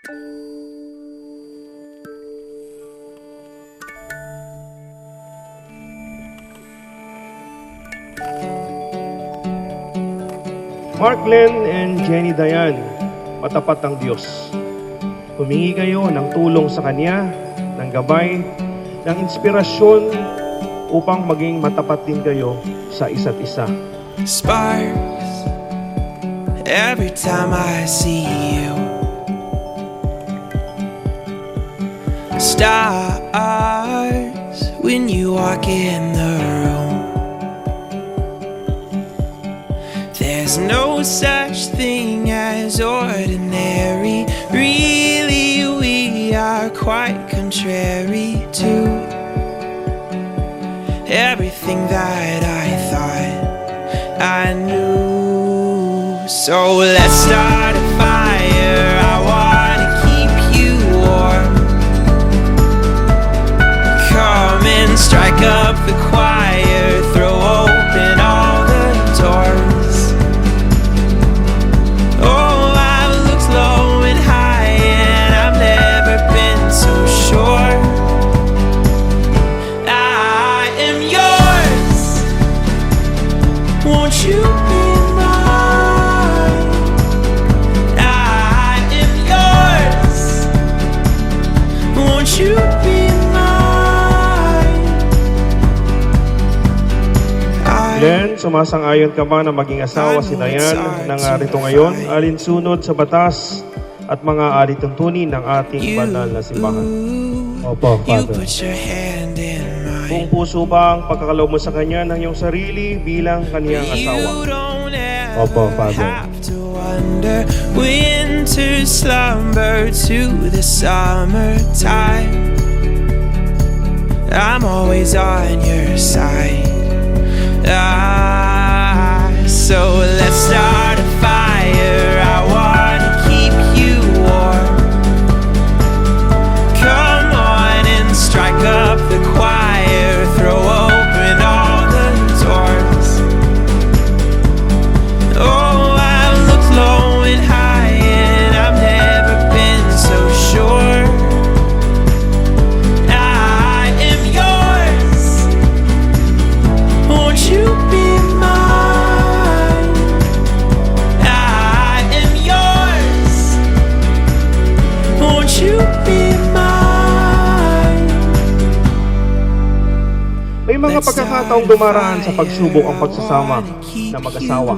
Mark Len and Jenny Dayan, matapat ang Diyos. Humingi kayo ng tulong sa Kanya, ng gabay, ng inspirasyon upang maging matapat din kayo sa isa't isa. Sparks every time I see you. Stars when you walk in the room. There's no such thing as ordinary. Really, we are quite contrary to everything that I thought I knew. So let's start a fire. I wanna keep you warm. Come and strike up the choir. Throw open all the doors. Oh, I've looked low and high, and I've never been so sure. I am yours. Won't you be mine? I am yours. Won't you be mine? Len, sumasang-ayon ka ba na maging asawa si Dayan na narito ngayon, alinsunod sa batas at mga alituntunin ng ating banal na simbahan? Opo, You Father. put your hand in mine. Kung puso ba ang pagkakaloob mo sa Kanya ng iyong sarili bilang kaniyang asawa? You don't ever Opo, Father. have to wonder. Winter slumber to the summertime. I'm always on your side. So let's start a fire. I wanna keep you warm. Come on and strike up the choir. Throw open all the doors. Oh, I've looked low and high, and I've never been so sure. I am yours. Won't you be mine? I am yours. Won't you be mine? May mga pagkakataong dumaraan sa pagsubok ang pagsasama na mag-asawa.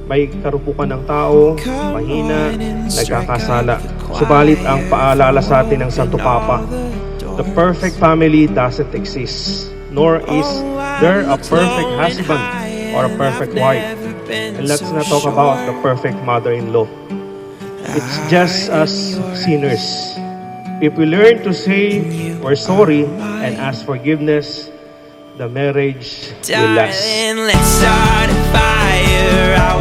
May karupukan ng tao, mahina, nagkakasala. Subalit ang paalala sa atin ng Santo Papa, the perfect family doesn't exist, nor is there a perfect husband or a perfect wife. And let's not talk about the perfect mother-in-law. It's just us sinners. If we learn to say we're sorry and ask forgiveness, the marriage will last. Darling, let's start a fire. I